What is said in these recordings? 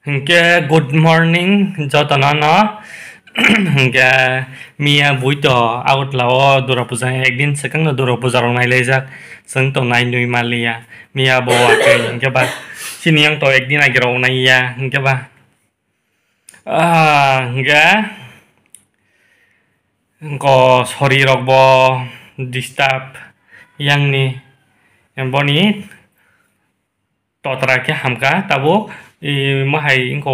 Hingga good morning jotana no hingga mia buito out lao dura puja ekdin sekang no dura puja rong nai lejak seng to nai nui malia mia bawa ke hingga ba sini yang to ekdin agi rong nai ya hingga ba hingga ko sorry rok bo disturb yang ni yang boni to terakhir hamka tabo mahai ingko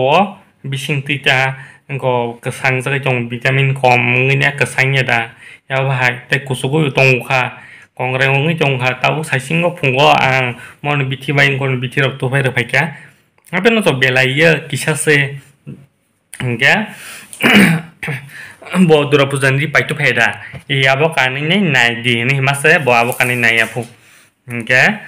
bising tita ingko kesang jaga jong vitamin kom ngnya kesang ya da ya bahai te kusugo tong kha kongre ngi jong kha tabo saisingo phungo ang mon biti bai kon biti rok to bai ra phaika ape no to belai kisah se enggak bo dura pujan di pai to pheda ya bo kani nai di ni masa bo abo kani nai apu enggak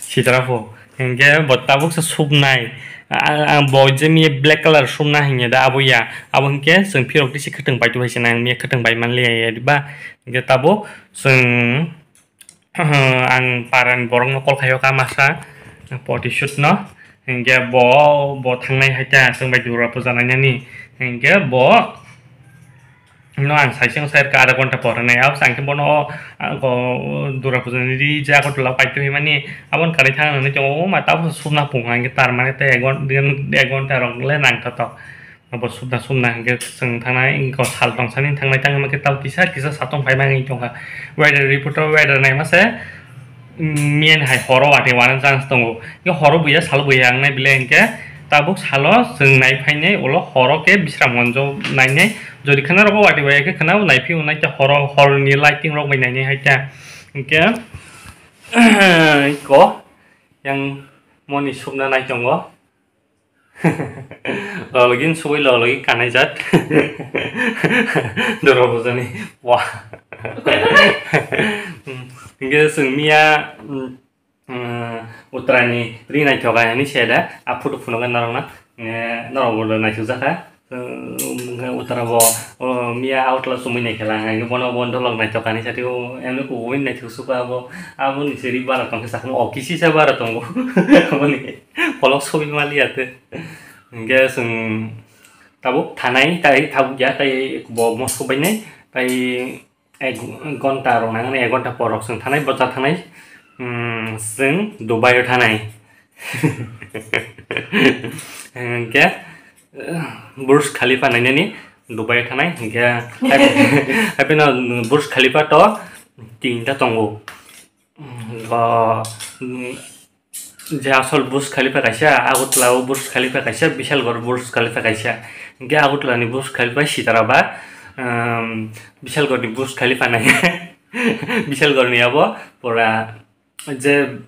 Citravo. Hingga buat tabuk sesup nai. Ang boje mi black color sum na hingga da abu ya. Abu hingga seng pirok di si keteng bai tu hasi nang mi keteng bai man lia ya di ba. Hingga tabuk seng ang paran borong no kol kayo ka masa. Body shoot no. Hingga bo thang nai haja seng bai dura pujananya ni. Hingga bo no ang saising sair ka ada konta pora nai ab sangke bono ko dura pujan di ja ko tula pai tu himani abon kari thang ne jo ma ta sumna pungang ke tar mane te egon ta rong le nang ta to abo sumna ke seng thang nai ko sal tong sanin thang nai tang ma ke tau kisa satong pai mang jong ka weather reporter weather nai ma se mien hai horo ate wanan chance tongo yo horo buya sal buya ang nai bileng ke tabuk salo seng nai pai nai ulo horo ke bisram monjo nai nai jadi kena rokok wadi wadi ke kena nai pi unai ca hor ni lighting rok mai nai hai ca ke ko yang moni subna nai jongo lo lagi suwi lo lagi kanai jat doro bozani wah ke sengmia utrani rina joga ni seda apu tu funongan narong na narong bodo nai suzaka utara bo mia outla sumi ne kala ngai bono bondo log nai chokani sati o emne ko win nai thusuka abo ni seri bara tong ke sakmo okisi se bara tong boni polok sobi mali ate nge sung tabuk thanai tai tabuk ya tai bo mosko bainai tai gonta rong nang ne gonta porok sung thanai bocha thanai sung dubai thanai nge Burj Khalifa nanya ni Dubai tanai hingga tapi na Burj Khalifa to tinta tongo je asal Burj Khalifa kaisa agutla Burj Khalifa kaisa bishal gor Burj Khalifa kaisa hingga agutla ni Burj Khalifa sitaraba bishal gor ni Burj Khalifa nanya bishal gor ni abo pora je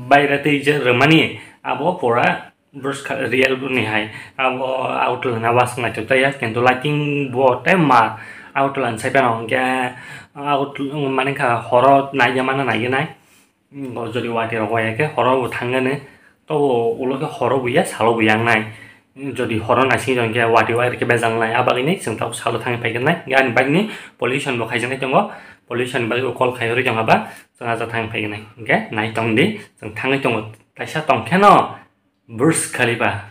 bairate je remani abo pora Burj real ni hai abo outline awas na chota ya kento lighting bo tema outline sai panong ke outline mane ka horo nai jamana nai nai bo jodi wati ro ya ke horo thangane to ulo ke horo buya salo buyang nai jodi horo na sing jong ke wati wa ke bezang nai abagini sing tau salo thang pai nai gan bagni pollution bo khaijan tongo pollution ba kol khairi jong aba sanga ja thang pai nai ke nai tong di sing thang tongo taisa tong kheno Burj Khalifa.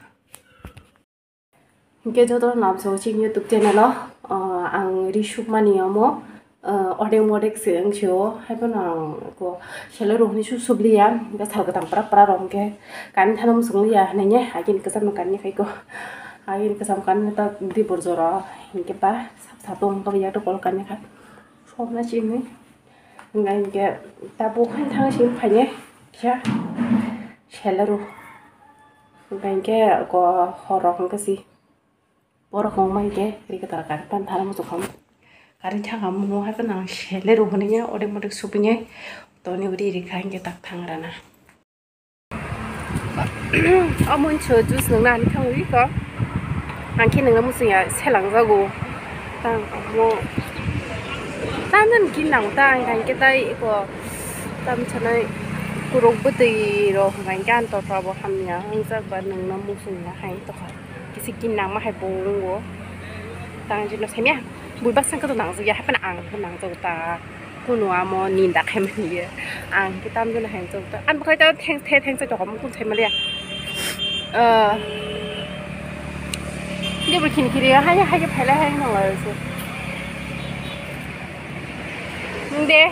Cái đó làm số trên YouTube channel đó, anh đi chụp mani amo, order model sering show, hay bên nào có selalu rohni chụp liya, cái thằng cái tampar para rom cái, kan thanam sung liya, này nhé, aja ini kesan makan cái ko, aja ini kesan makan kita di borzora, ini pa satu untuk ya tuh kalau kan ya kan, shop na sini, ngai cái tabu kan thang sini phải nhé, ya, selalu Bangke ko horok ke si borok ngomong mai ke kita kan pan tharam tu kham karin changa mo ha kana shele ro honinya ode modek supinya to ni uri ri khain ke tak thang rana amon cho jus nang nan thang wi ko an kin nang mu sia selang za go tang mo tanan kin nang ta kan ke tai ko tam chanai kurang betul roh mainkan to trouble hamnya angsa banang namu sunya hai to ka kisi kinang ma hai bong wo tang jino semya bui bak sang ka to nang ya hai pan ang nang to ta kuno amo nin dak hem ni ang kitam jino hai to an ba kai ta theng sa to kam kun sai ma le Dia berkini-kini hanya pilih hanya nolak sih. Deh.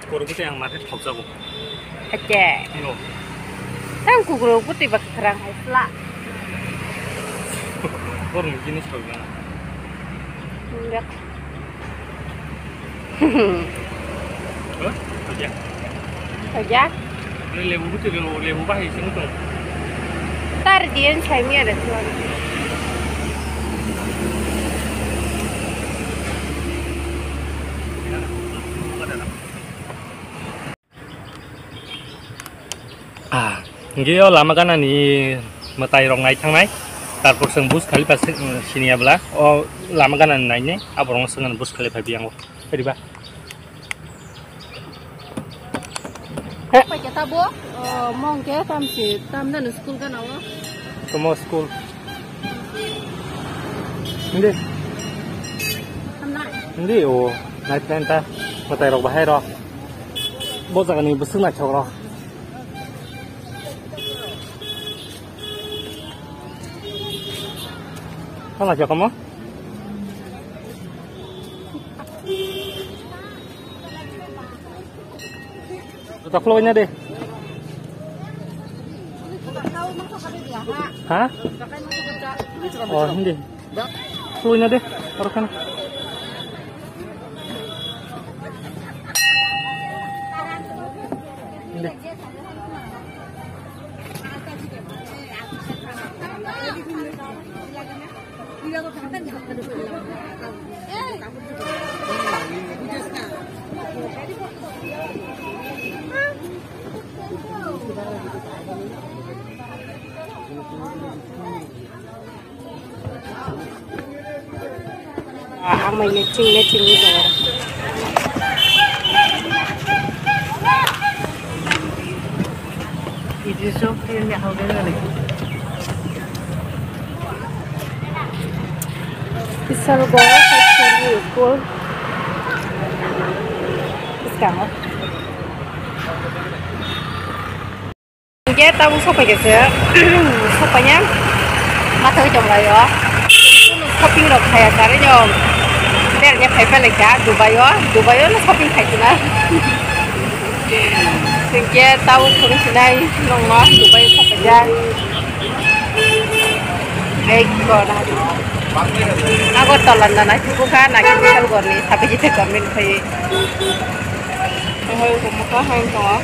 Kurang itu yang market top jago. Oke. Iyo. Kan kuku putih bak kerang haisla. Kurang gini sekali. Enggak. Aja. Aja. Lebu putih lebu bahaya sih itu. Tar dia cai ada tuan. Nggih lama kan ani metai rong nai tangnai tarpor seng bus kali pas sini abla lama kan ani naine aborong sengan bus kali biang jadi ba Apa kita bu? Mau ke tam dan school kan awak? Semua school. Nggih. Nggih naik tenta metai rong bahaya ro. Bos akan ni bus nak cakap. Kan aja kamu? Tutup keluarnya deh. Hah? Oh ini. Keluarnya deh. Taruhkan. Ini. Ang may matching nito. Itu so kaya niya ako ganun. Isal go sa school. Sekarang. Dia tahu siapa gitu. Siapanya? Mata jom lah ya. Shopping lo kayak cari jom. Dia paper lega Dubai lo shopping kayak gimana? Dia tahu kurang sini nongol Dubai apa aja. Kona. Aku tolan dan aku bukan nak misal gorni tapi kita gormin kaya. Muka hang kau.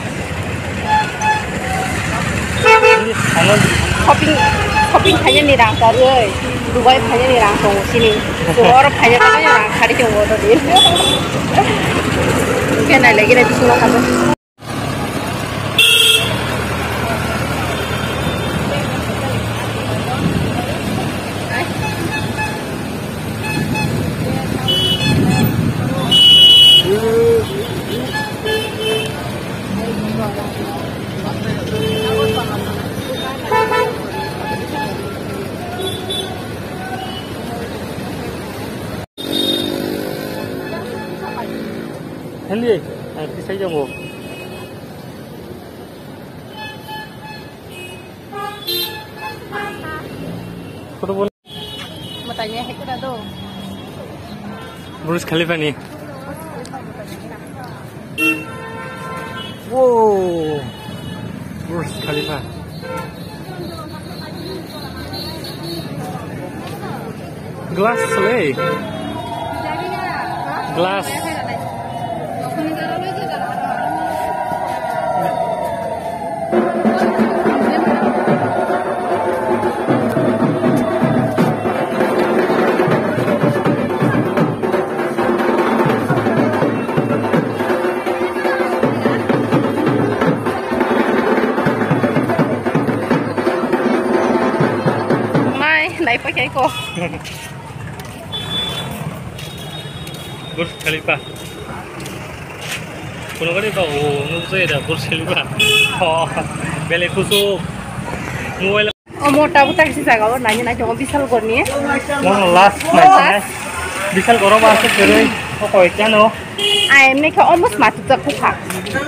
Shopping hanya ni rang taruh. Dubai hanya ni rang tunggu sini. Orang hanya kan yang rang cari tunggu tu dia. Mungkin nak lagi nanti semua kamu. Henry, nanti saya jawab. Foto boleh? Mau tanya itu dah tu. Burj Khalifa ni. Wow, Burj Khalifa. Glass slate. Glass. Này phải cái cô. Burj Khalifa. Kuno kali tahu nuzai dah Burj Khalifa. Oh, beli khusus. Mobile. Oh mau tahu tak sih saya nanya cuma bisa kau ni. Mau last nanya. Bisa korang masuk ke? Oh kau ikan oh. này mấy cái almost mà tụt cũng hả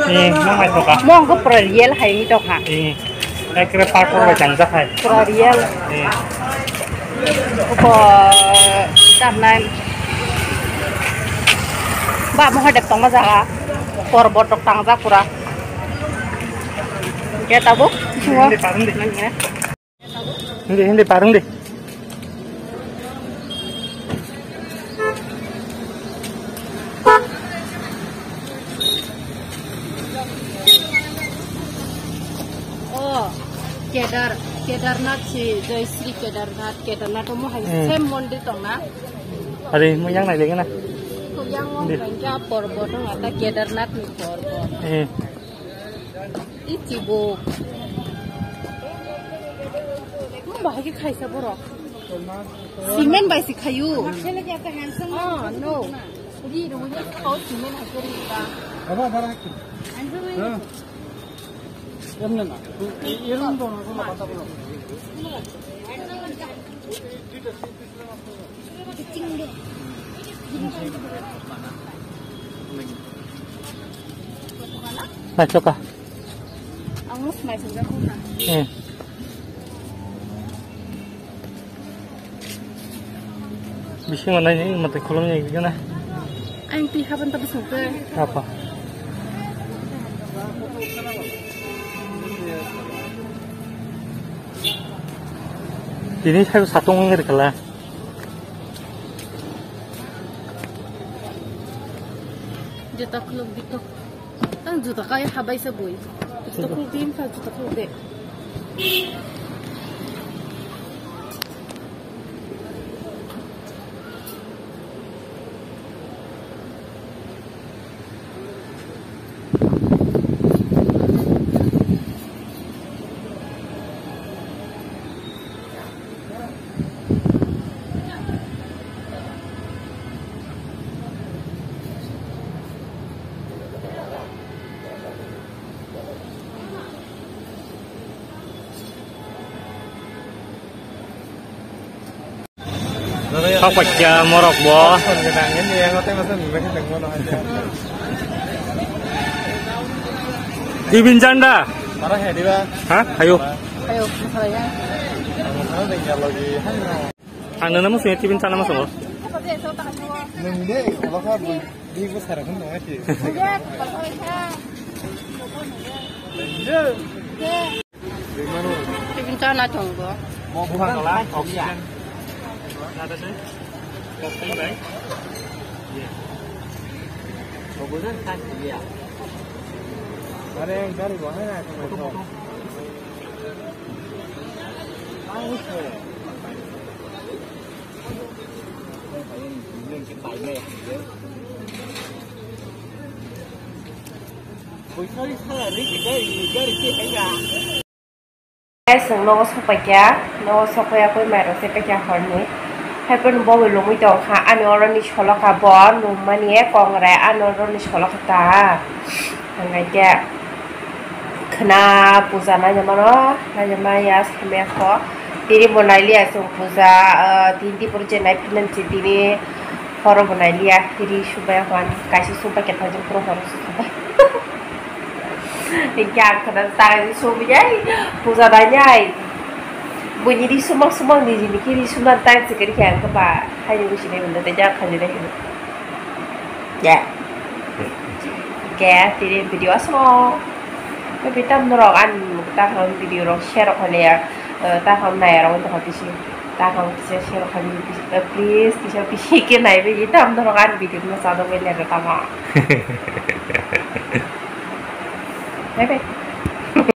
nang mai thoka mong có real hay như đâu hả ekre parkour ba chang ja khai real có đam này ba mau hadap tong maza por botok tang za pura kayak tabu semua hindi parang di Kedarnath si Joysri Kedarnath mo hay same mondir tong na hari mo yang nai le na ko yang mo rangja porbot ng ata Kedarnath ni porbot itibo mo bahagi khaisa boro cement bai si khayu no ri ru ni khau cement ha kari ta aba bara ki Emna na. Iron dono ko mata bolo. Nah, coba. Angus mai sudah kuna. Bisa mana ini mata kolomnya gimana? Ang pihaban tapos suka. Apa? Ini saya satu ngir kala. Juta klub gitu. Ang juta kaya habay sa boy. Juta klub din ka juta klub de. Kau baca morok boh. Ini yang ngotek masa mereka tengok aja. Tibin janda. Parah ya dia. Hah? Ayo. Ayo, masalahnya. Karena tinggal lagi hanya. Anu nama sunya tibin janda masuk. Nunggu kalau kan di gua sekarang kan nggak sih. Tibin janda jonggo. Mau bukan lah, kau bisa. Ada sih. Kopi baik. Iya. Kemudian kan dia. Ada yang dari gua mana? Sừng nó sọc bạch giá, nó sọc bạch giá mẹ nó sẽ bạch giá hơn nữa. Hay bên bố với lũ mũi đầu khá anh ở đây cho nó cả bó nụ mà nhé còn rẻ anh ở đây cho nó cả ta hàng ngày kia kena puja na jama ya sampai kho tiri bonai liya sung puja tindi purje nai pinan tini horo bonai liya tiri subaya wan kasih subaya kita jeng pro horo subaya yang kena tangan subaya puja banyak bunyi di sumang di sini kiri sumang tangan sekali yang kepa hanya di sini benda tajam hanya di sini ya kayak tiri video semua tapi tam norok an ta không video rồi share rồi nè ta không này rồi ta không tí ta không share rồi please tí cái này với gì tam norok an video nó sao đâu bên này rồi ta mà đấy